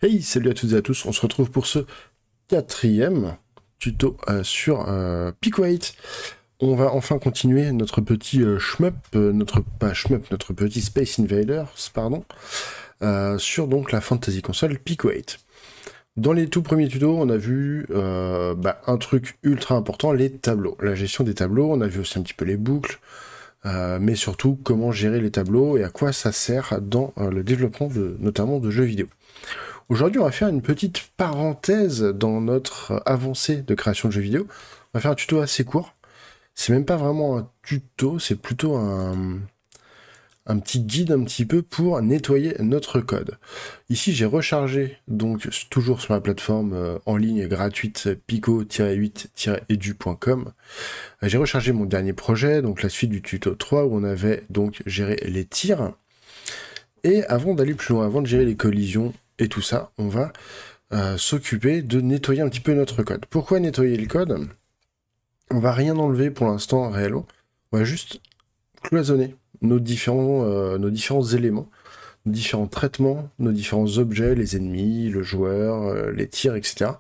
Hey, salut à toutes et à tous, on se retrouve pour ce quatrième tuto sur Pico 8. On va enfin continuer notre petit shmup, pas shmup, notre petit Space Invaders, pardon, sur donc la fantasy console Pico 8. Dans les tout premiers tutos, on a vu un truc ultra important, les tableaux, la gestion des tableaux, on a vu aussi un petit peu les boucles, mais surtout comment gérer les tableaux et à quoi ça sert dans le développement notamment de jeux vidéo. Aujourd'hui, on va faire une petite parenthèse dans notre avancée de création de jeux vidéo. On va faire un tuto assez court. C'est même pas vraiment un tuto, c'est plutôt un petit guide un petit peu pour nettoyer notre code. Ici, j'ai rechargé, donc toujours sur la plateforme en ligne gratuite pico-8-edu.com. J'ai rechargé mon dernier projet, donc la suite du tuto 3, où on avait donc géré les tirs. Et avant d'aller plus loin, avant de gérer les collisions et tout ça, on va s'occuper de nettoyer un petit peu notre code. Pourquoi nettoyer le code? On va rien enlever pour l'instant réellement. On va juste cloisonner nos différents éléments, nos différents traitements, nos différents objets, les ennemis, le joueur, les tirs, etc.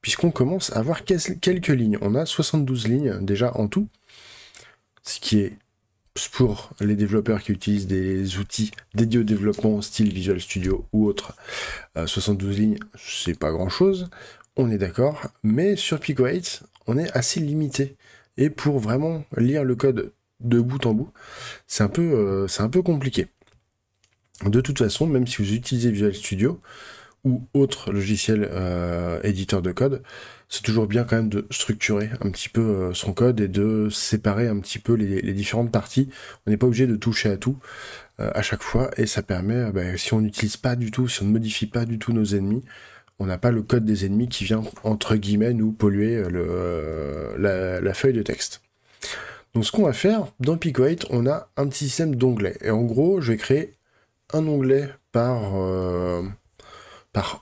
Puisqu'on commence à avoir quelques lignes. On a 72 lignes déjà en tout, ce qui est pour les développeurs qui utilisent des outils dédiés au développement style Visual Studio ou autre. 72 lignes, c'est pas grand chose, on est d'accord, mais sur Pico 8, on est assez limité. Et pour vraiment lire le code de bout en bout, c'est un peu compliqué. De toute façon, même si vous utilisez Visual Studio ou autre logiciel éditeur de code, c'est toujours bien quand même de structurer un petit peu son code et de séparer un petit peu les différentes parties. On n'est pas obligé de toucher à tout à chaque fois, et ça permet, si on n'utilise pas du tout, si on ne modifie pas du tout nos ennemis, on n'a pas le code des ennemis qui vient, entre guillemets, nous polluer la feuille de texte. Donc ce qu'on va faire, dans Pico 8, on a un petit système d'onglets. Et en gros, je vais créer un onglet par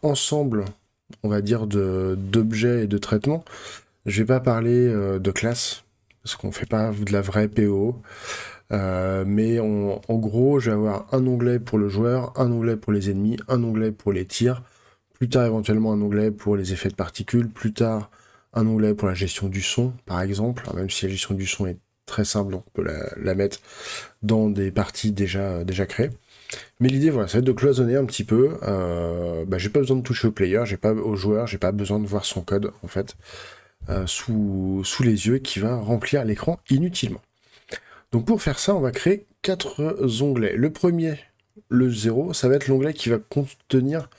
ensemble, on va dire, d'objets et de traitements. Je vais pas parler de classe, parce qu'on fait pas de la vraie PO. Mais en gros, je vais avoir un onglet pour le joueur, un onglet pour les ennemis, un onglet pour les tirs, plus tard éventuellement un onglet pour les effets de particules, plus tard un onglet pour la gestion du son, par exemple. Alors, même si la gestion du son est très simple, donc on peut la mettre dans des parties déjà créées. Mais l'idée, voilà, ça va être de cloisonner un petit peu. J'ai pas besoin de toucher au player, au joueur, j'ai pas besoin de voir son code, en fait, sous les yeux, qui va remplir l'écran inutilement. Donc pour faire ça, on va créer 4 onglets. Le premier, le 0, ça va être l'onglet qui va contenir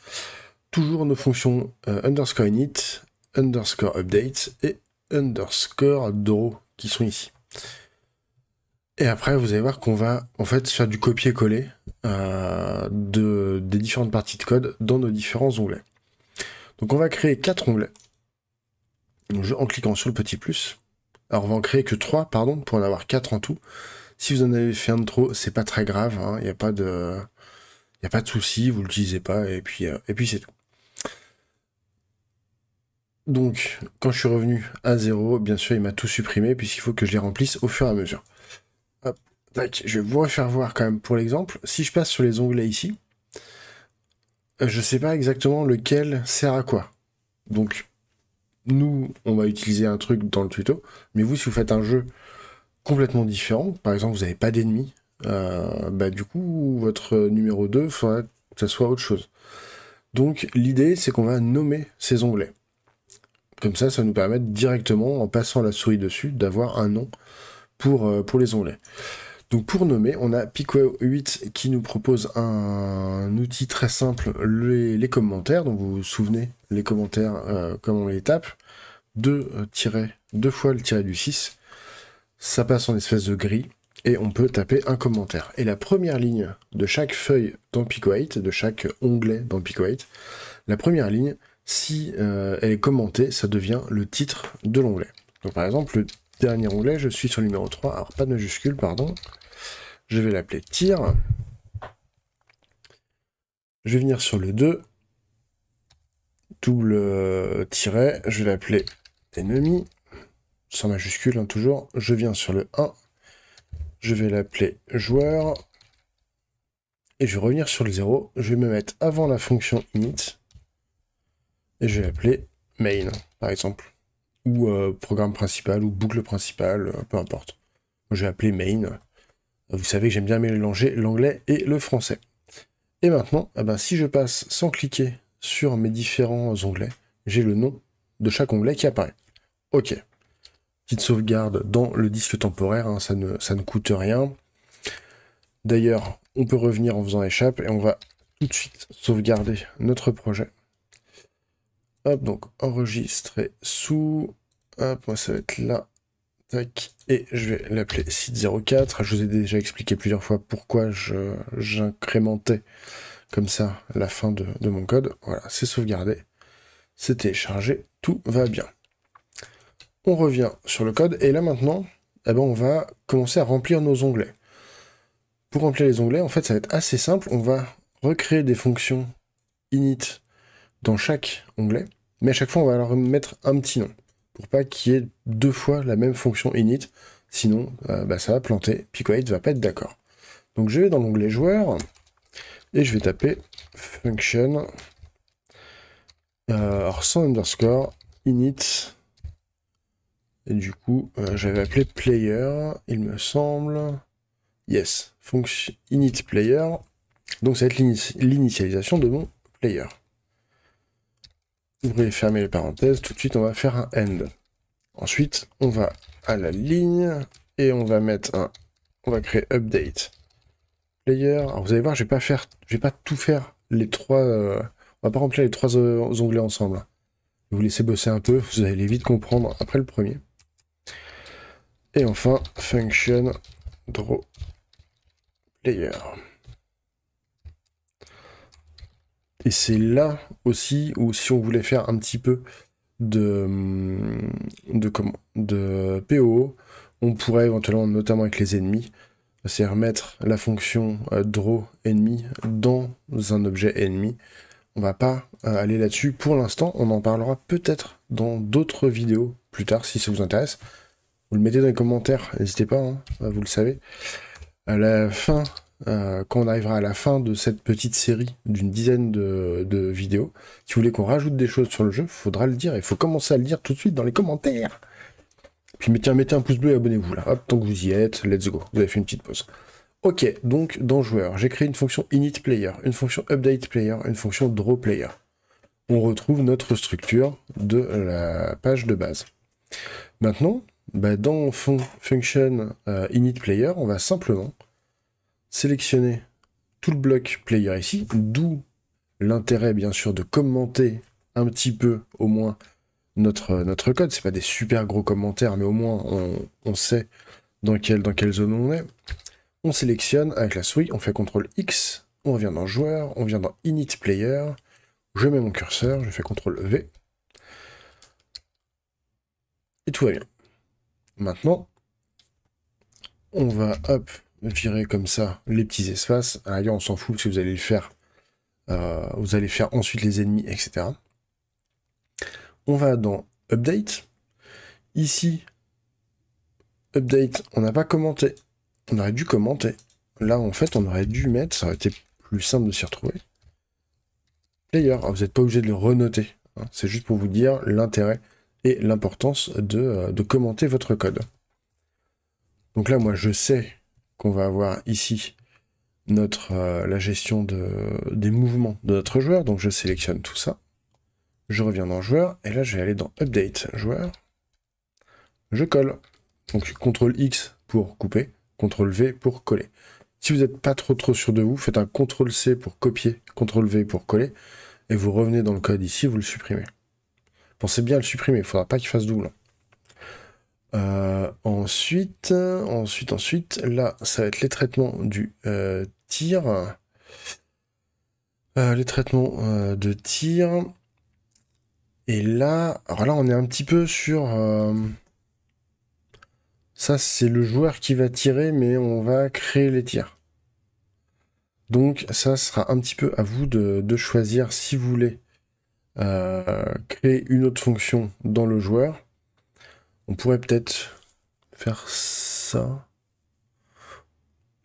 toujours nos fonctions underscore init, underscore update et underscore draw qui sont ici. Et après, vous allez voir qu'on va en fait faire du copier-coller des différentes parties de code dans nos différents onglets. Donc on va créer 4 onglets. Donc, en cliquant sur le petit plus. Alors on va en créer que 3, pardon, pour en avoir 4 en tout. Si vous en avez fait un de trop, c'est pas très grave, hein, y a pas de souci, vous l'utilisez pas, et puis c'est tout. Donc, quand je suis revenu à 0, bien sûr, il m'a tout supprimé, puisqu'il faut que je les remplisse au fur et à mesure. Hop, tac, je vais vous refaire voir quand même pour l'exemple. Si je passe sur les onglets ici, je sais pas exactement lequel sert à quoi. Donc, nous, on va utiliser un truc dans le tuto, mais vous, si vous faites un jeu complètement différent, par exemple, vous n'avez pas d'ennemis, du coup, votre numéro 2, il faudra que ça soit autre chose. Donc, l'idée, c'est qu'on va nommer ces onglets. Comme ça nous permet directement, en passant la souris dessus, d'avoir un nom pour les onglets. Donc pour nommer, on a Pico 8 qui nous propose un outil très simple, les commentaires. Donc vous vous souvenez, les commentaires, comme on les tape, deux fois le tiret du 6, ça passe en espèce de grille, et on peut taper un commentaire. Et la première ligne de chaque feuille dans Pico 8, de chaque onglet dans Pico 8, la première ligne, si elle est commentée, ça devient le titre de l'onglet. Donc par exemple, le dernier onglet, je suis sur le numéro 3, alors pas de majuscule, pardon. Je vais l'appeler tir. Je vais venir sur le 2, double tiret, je vais l'appeler ennemi, sans majuscule, hein, toujours. Je viens sur le 1, je vais l'appeler joueur, et je vais revenir sur le 0, je vais me mettre avant la fonction init, et je vais l'appeler main, par exemple. Ou programme principal, ou boucle principale, peu importe. Je vais appeler main. Vous savez que j'aime bien mélanger l'anglais et le français. Et maintenant, eh ben, si je passe sans cliquer sur mes différents onglets, j'ai le nom de chaque onglet qui apparaît. Ok. Petite sauvegarde dans le disque temporaire, hein, ça ne coûte rien. D'ailleurs, on peut revenir en faisant échappe et on va tout de suite sauvegarder notre projet. Hop, donc enregistrer sous. Hop, moi ça va être là. Tac. Et je vais l'appeler site 04. Je vous ai déjà expliqué plusieurs fois pourquoi j'incrémentais comme ça la fin de mon code. Voilà, c'est sauvegardé. C'est téléchargé. Tout va bien. On revient sur le code. Et là maintenant, eh ben, on va commencer à remplir nos onglets. Pour remplir les onglets, en fait, ça va être assez simple. On va recréer des fonctions init dans chaque onglet, mais à chaque fois, on va leur mettre un petit nom, pour pas qu'il y ait deux fois la même fonction init, sinon, ça va planter, Picoate va pas être d'accord. Donc, je vais dans l'onglet joueur, et je vais taper function, alors sans underscore, init, et du coup, j'avais appelé player, il me semble... Yes, function init player, donc ça va être l'initialisation de mon player. Ouvrez et fermez les parenthèses, tout de suite on va faire un end. Ensuite, on va à la ligne, et on va mettre on va créer update player. Alors vous allez voir, je vais pas tout faire les trois, on va pas remplir les trois onglets ensemble. Je vais vous laisser bosser un peu, vous allez vite comprendre après le premier. Et enfin, function draw player. Et c'est là aussi où si on voulait faire un petit peu de PO, on pourrait éventuellement, notamment avec les ennemis, c'est remettre la fonction draw ennemi dans un objet ennemi. On va pas aller là-dessus pour l'instant, on en parlera peut-être dans d'autres vidéos plus tard si ça vous intéresse. Vous le mettez dans les commentaires, n'hésitez pas, hein, vous le savez. À la fin, quand on arrivera à la fin de cette petite série d'une dizaine de vidéos, si vous voulez qu'on rajoute des choses sur le jeu, il faudra le dire, il faut commencer à le dire tout de suite dans les commentaires. Puis mettez un pouce bleu et abonnez-vous là, hop, tant que vous y êtes, let's go, vous avez fait une petite pause. Ok, donc dans joueur, j'ai créé une fonction init player, une fonction update player, une fonction draw player. On retrouve notre structure de la page de base. Maintenant, dans function init player, on va simplement sélectionner tout le bloc player ici, d'où l'intérêt bien sûr de commenter un petit peu au moins notre code. C'est pas des super gros commentaires, mais au moins on sait dans quelle zone on est. On sélectionne avec la souris, on fait CTRL X, on revient dans joueur, on vient dans init player, je mets mon curseur, je fais CTRL V, et tout va bien. Maintenant, on va virer comme ça les petits espaces. Ailleurs, on s'en fout si vous allez le faire. Vous allez faire ensuite les ennemis, etc. On va dans Update. Ici, Update, on n'a pas commenté. On aurait dû commenter. Là, en fait, on aurait dû mettre, ça aurait été plus simple de s'y retrouver. Player, alors, vous n'êtes pas obligé de le renoter. Hein. C'est juste pour vous dire l'intérêt et l'importance de commenter votre code. Donc là, moi, je sais qu'on va avoir ici la gestion des mouvements de notre joueur. Donc je sélectionne tout ça. Je reviens dans joueur. Et là, je vais aller dans Update joueur. Je colle. Donc CTRL X pour couper. CTRL V pour coller. Si vous n'êtes pas trop sûr de vous, faites un CTRL C pour copier. CTRL V pour coller. Et vous revenez dans le code ici, vous le supprimez. Pensez bien à le supprimer. Il ne faudra pas qu'il fasse double. Ensuite, là, ça va être les traitements du tir. Les traitements de tir. Et là, alors là, on est un petit peu sur... ça, c'est le joueur qui va tirer, mais on va créer les tirs. Donc, ça sera un petit peu à vous de choisir si vous voulez créer une autre fonction dans le joueur. On pourrait peut-être faire ça.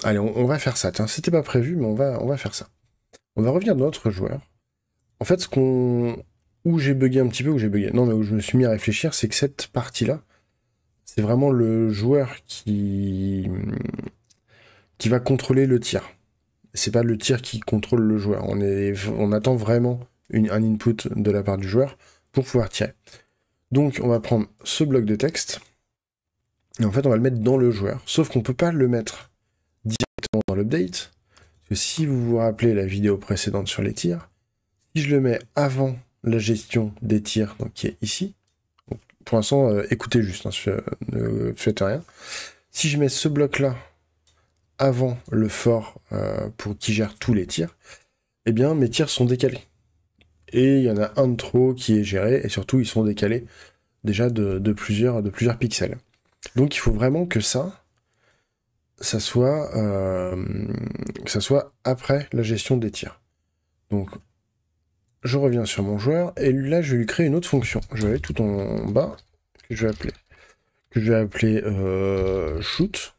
Allez, on va faire ça. Tiens, c'était pas prévu, mais on va faire ça. On va revenir dans notre joueur. En fait, où où j'ai bugué un petit peu, où j'ai bugué. Non, mais où je me suis mis à réfléchir, c'est que cette partie-là, c'est vraiment le joueur qui va contrôler le tir. C'est pas le tir qui contrôle le joueur. On attend vraiment un input de la part du joueur pour pouvoir tirer. Donc on va prendre ce bloc de texte, et en fait on va le mettre dans le joueur. Sauf qu'on peut pas le mettre directement dans l'update, parce que si vous vous rappelez la vidéo précédente sur les tirs, si je le mets avant la gestion des tirs, donc qui est ici, donc, pour l'instant écoutez juste, hein, ne faites rien. Si je mets ce bloc-là avant le for pour qui gère tous les tirs, eh bien mes tirs sont décalés. Et il y en a un de trop qui est géré, et surtout ils sont décalés déjà de plusieurs pixels. Donc il faut vraiment que ça soit après la gestion des tirs. Donc je reviens sur mon joueur, et là je vais lui créer une autre fonction. Je vais aller tout en bas, que je vais appeler shoot.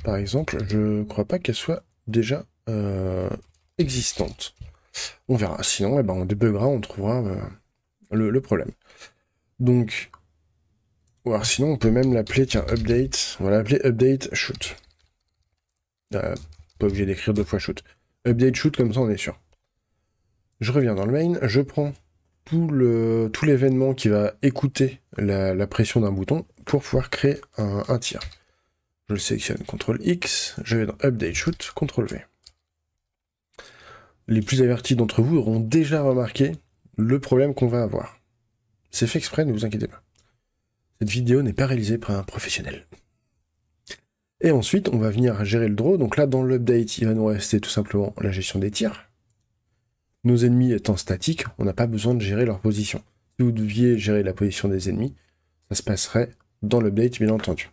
Par exemple, je crois pas qu'elle soit déjà existante. On verra, sinon eh ben, on débuggera, on trouvera le problème. Donc, ou alors sinon on peut même l'appeler, tiens, update, on va l'appeler update shoot. Pas obligé d'écrire 2 fois shoot. Update shoot, comme ça on est sûr. Je reviens dans le main, je prends tout l'événement qui va écouter la pression d'un bouton pour pouvoir créer un tir. Je le sélectionne, CTRL X, je vais dans update shoot, CTRL V. Les plus avertis d'entre vous auront déjà remarqué le problème qu'on va avoir. C'est fait exprès, ne vous inquiétez pas. Cette vidéo n'est pas réalisée par un professionnel. Et ensuite, on va venir gérer le draw. Donc là, dans l'update, il va nous rester tout simplement la gestion des tirs. Nos ennemis étant statiques, on n'a pas besoin de gérer leur position. Si vous deviez gérer la position des ennemis, ça se passerait dans l'update, bien entendu.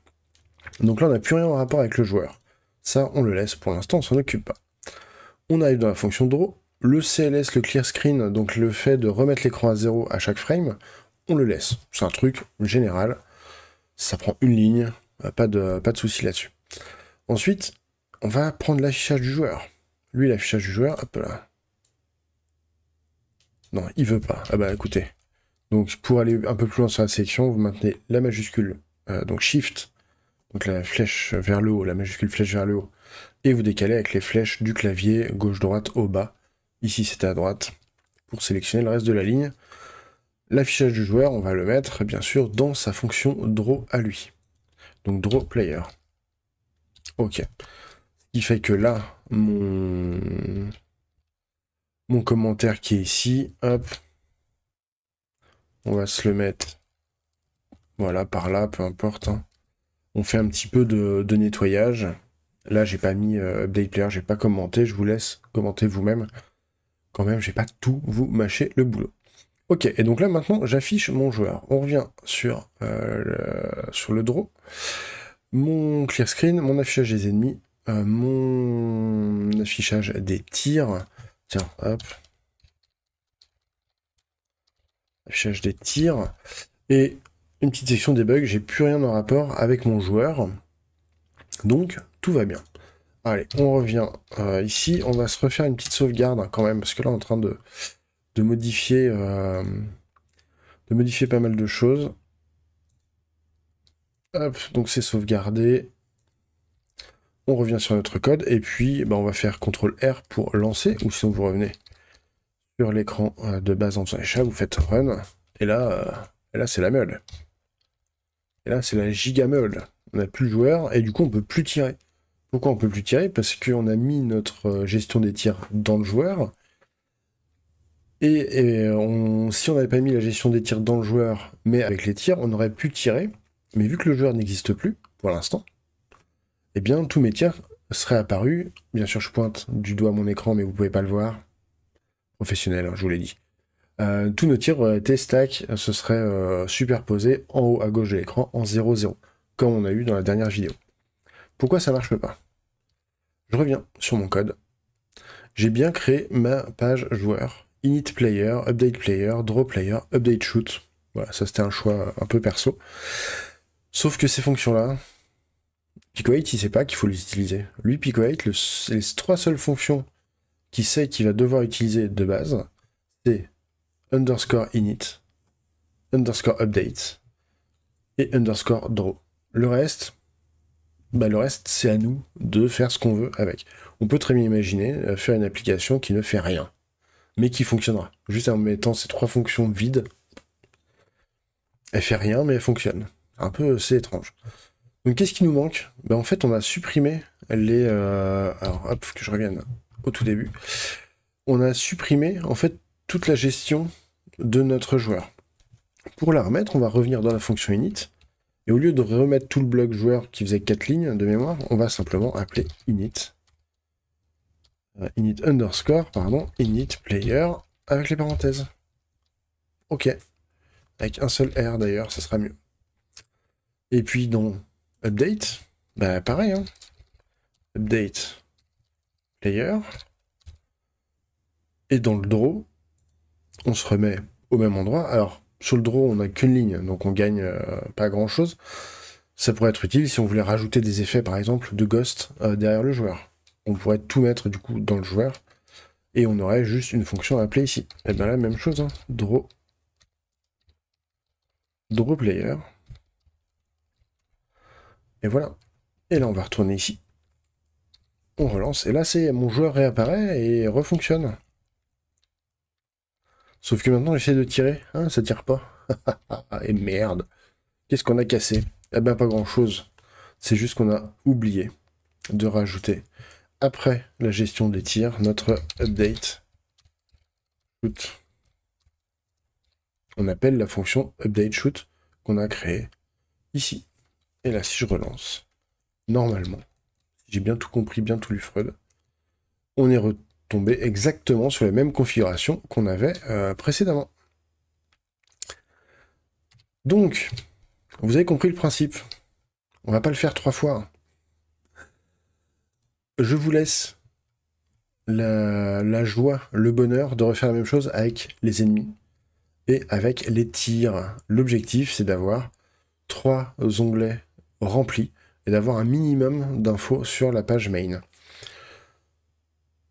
Donc là, on n'a plus rien en rapport avec le joueur. Ça, on le laisse pour l'instant, on s'en occupe pas. On arrive dans la fonction draw, le CLS, le clear screen, donc le fait de remettre l'écran à 0 à chaque frame, on le laisse. C'est un truc général, ça prend une ligne, pas de souci là-dessus. Ensuite, on va prendre l'affichage du joueur. Lui, l'affichage du joueur, hop là. Non, il veut pas. Ah bah écoutez. Donc pour aller un peu plus loin sur la sélection, vous maintenez la majuscule, donc Shift, donc la flèche vers le haut, la majuscule flèche vers le haut, et vous décalez avec les flèches du clavier gauche-droite au bas. Ici c'était à droite, pour sélectionner le reste de la ligne. L'affichage du joueur, on va le mettre bien sûr dans sa fonction draw à lui. Donc draw player. Ok. Ce qui fait que là, mon commentaire qui est ici, hop, on va se le mettre, voilà, par là, peu importe. Hein. On fait un petit peu de nettoyage. Là, j'ai pas mis update player, j'ai pas commenté, je vous laisse commenter vous-même. Quand même, j'ai pas tout vous mâcher le boulot. Ok, et donc là, maintenant, j'affiche mon joueur. On revient sur le draw. Mon clear screen, mon affichage des ennemis, mon affichage des tirs. Tiens, hop. Affichage des tirs. Et une petite section des bugs, j'ai plus rien en rapport avec mon joueur. Donc, tout va bien. Allez, on revient ici. On va se refaire une petite sauvegarde hein, quand même, parce que là, on est en train de modifier pas mal de choses. Hop, donc c'est sauvegardé. On revient sur notre code, et puis bah, on va faire CTRL R pour lancer, ou sinon vous revenez sur l'écran de base en faisant échappe, vous faites Run, et là c'est la meule. Et là c'est la giga meule. On n'a plus le joueur, et du coup on peut plus tirer. Pourquoi on peut plus tirer? Parce qu'on a mis notre gestion des tirs dans le joueur, et si on n'avait pas mis la gestion des tirs dans le joueur, mais avec les tirs, on aurait pu tirer, mais vu que le joueur n'existe plus, pour l'instant, eh bien, tous mes tirs seraient apparus. Bien sûr, je pointe du doigt mon écran, mais vous pouvez pas le voir. Professionnel, hein, je vous l'ai dit. Tous nos tirs auraient été stack, ce serait superposé en haut à gauche de l'écran en 0-0, comme on a eu dans la dernière vidéo. Pourquoi ça marche pas? Je reviens sur mon code. J'ai bien créé ma page joueur. Init player, update player, draw player, update shoot. Voilà, ça c'était un choix un peu perso. Sauf que ces fonctions-là, Pico8, il sait pas qu'il faut les utiliser. Lui, Pico8, les 3 seules fonctions qu'il sait qu'il va devoir utiliser de base, c'est underscore init, underscore update et underscore draw. Le reste, c'est à nous de faire ce qu'on veut avec. On peut très bien imaginer faire une application qui ne fait rien, mais qui fonctionnera. Juste en mettant ces 3 fonctions vides, elle fait rien, mais elle fonctionne. Un peu, c'est étrange. Donc qu'est-ce qui nous manque? En fait, on a supprimé les... alors, hop, que je revienne au tout début. On a supprimé, en fait, toute la gestion de notre joueur. Pour la remettre, on va revenir dans la fonction init, et au lieu de remettre tout le bloc joueur qui faisait 4 lignes de mémoire, on va simplement appeler init. Init underscore, init player, avec les parenthèses. Ok. Avec un seul R d'ailleurs, ça sera mieux. Et puis dans update, pareil, hein. Update player. Et dans le draw, on se remet au même endroit. Alors, sur le draw, on n'a qu'une ligne, donc on gagne pas grand-chose. Ça pourrait être utile si on voulait rajouter des effets, par exemple, de ghost derrière le joueur. On pourrait tout mettre, du coup, dans le joueur. Et on aurait juste une fonction à appeler ici. Et bien là, même chose, hein. Draw player. Et voilà. Et là, on va retourner ici. On relance. Et là, c'est mon joueur réapparaît et refonctionne. Sauf que maintenant, j'essaie de tirer. Hein, ça tire pas. Et merde. Qu'est-ce qu'on a cassé? Eh ben, pas grand-chose. C'est juste qu'on a oublié de rajouter, après la gestion des tirs, notre update shoot. On appelle la fonction update shoot qu'on a créée ici. Et là, si je relance, normalement, si j'ai bien tout compris, bien tout lu Freud, on est retombé exactement sur la même configuration qu'on avait précédemment. Donc, vous avez compris le principe. On va pas le faire 3 fois. Je vous laisse la joie, le bonheur de refaire la même chose avec les ennemis et avec les tirs. L'objectif, c'est d'avoir 3 onglets remplis et d'avoir un minimum d'infos sur la page main.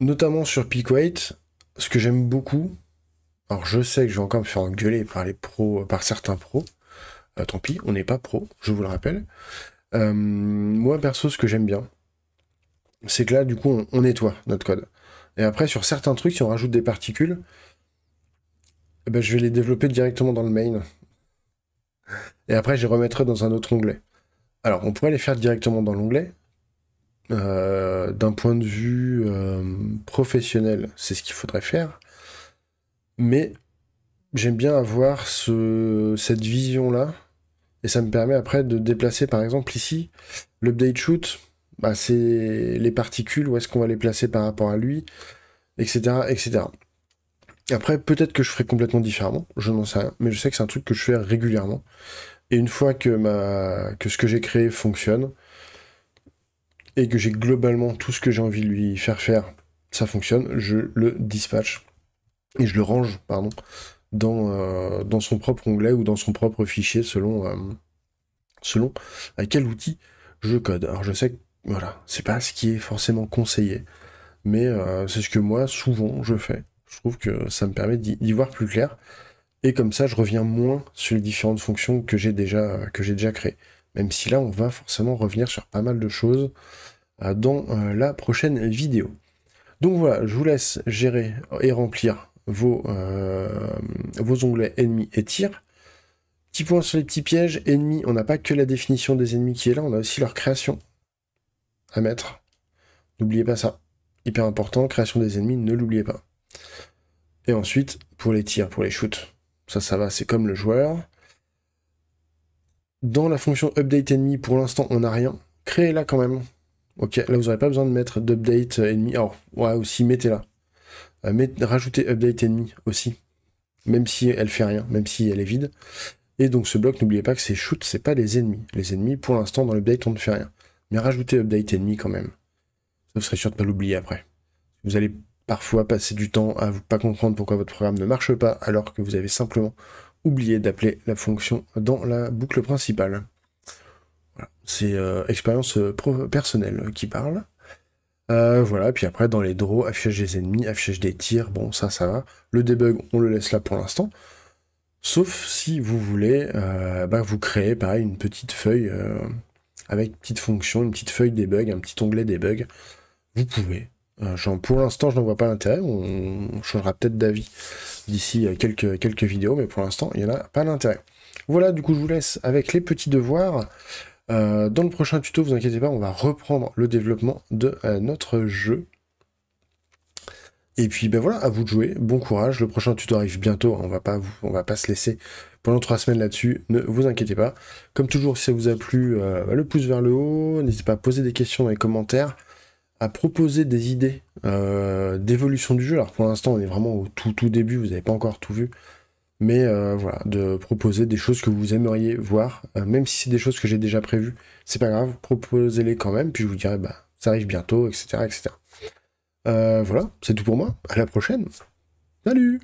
Notamment sur Pick-Weight, ce que j'aime beaucoup, alors je sais que je vais encore me faire engueuler par les pros, par certains pros, tant pis, on n'est pas pro, je vous le rappelle. Moi perso, ce que j'aime bien, c'est que là, du coup, on nettoie notre code. Et après, sur certains trucs, si on rajoute des particules, je vais les développer directement dans le main. Et après, je les remettrai dans un autre onglet. Alors, on pourrait les faire directement dans l'onglet. D'un point de vue professionnel, c'est ce qu'il faudrait faire. Mais j'aime bien avoir cette vision-là. Et ça me permet après de déplacer, par exemple, ici, l'update shoot, c'est les particules, où est-ce qu'on va les placer par rapport à lui, etc., etc. Après, peut-être que je ferai complètement différemment, je n'en sais rien, mais je sais que c'est un truc que je fais régulièrement. Et une fois que ce que j'ai créé fonctionne, et que j'ai globalement tout ce que j'ai envie de lui faire, ça fonctionne, je le dispatch, et je le range, dans son propre onglet ou dans son propre fichier selon à quel outil je code. Alors je sais que voilà, c'est pas ce qui est forcément conseillé, mais c'est ce que moi souvent je fais. Je trouve que ça me permet d'y voir plus clair, et comme ça je reviens moins sur les différentes fonctions que j'ai déjà créées. Même si là on va forcément revenir sur pas mal de choses dans la prochaine vidéo. Donc voilà, je vous laisse gérer et remplir vos onglets ennemis et tir. Petit point sur les petits pièges. Ennemis, on n'a pas que la définition des ennemis qui est là, on a aussi leur création à mettre. N'oubliez pas ça. Hyper important, création des ennemis, ne l'oubliez pas. Et ensuite, pour les tirs, pour les shoots, ça va, c'est comme le joueur. Dans la fonction update ennemi, pour l'instant, on n'a rien. Créez-la quand même. Ok, là, vous n'aurez pas besoin de mettre d'update ennemi. Alors, ouais, aussi, mettez-la. Rajoutez update ennemi aussi. Même si elle fait rien, même si elle est vide. Et donc, ce bloc, n'oubliez pas que c'est shoot, c'est pas les ennemis. Les ennemis, pour l'instant, dans l'update, on ne fait rien. Mais rajoutez update ennemi quand même. Vous serez sûr de ne pas l'oublier après. Vous allez parfois passer du temps à ne pas comprendre pourquoi votre programme ne marche pas, alors que vous avez simplement oublié d'appeler la fonction dans la boucle principale. Voilà. C'est expérience personnelle qui parle. Voilà, puis après dans les draws, affichage des ennemis, affichage des tirs, bon ça va. Le debug, on le laisse là pour l'instant. Sauf si vous voulez vous créer pareil une petite feuille avec une petite fonction, une petite feuille debug, un petit onglet debug. Vous pouvez. Pour l'instant, je n'en vois pas l'intérêt. On changera peut-être d'avis d'ici quelques vidéos, mais pour l'instant, il n'y en a pas d'intérêt. Voilà, du coup, je vous laisse avec les petits devoirs. Dans le prochain tuto, vous inquiétez pas, on va reprendre le développement de notre jeu. Et puis ben voilà, à vous de jouer, bon courage, le prochain tuto arrive bientôt, on va pas se laisser pendant 3 semaines là-dessus, ne vous inquiétez pas. Comme toujours, si ça vous a plu, le pouce vers le haut, n'hésitez pas à poser des questions dans les commentaires, à proposer des idées d'évolution du jeu. Alors pour l'instant, on est vraiment au tout début, vous n'avez pas encore tout vu. Mais voilà, de proposer des choses que vous aimeriez voir, même si c'est des choses que j'ai déjà prévues, c'est pas grave, proposez-les quand même, puis je vous dirai, ça arrive bientôt, etc. etc. Voilà, c'est tout pour moi, à la prochaine, salut!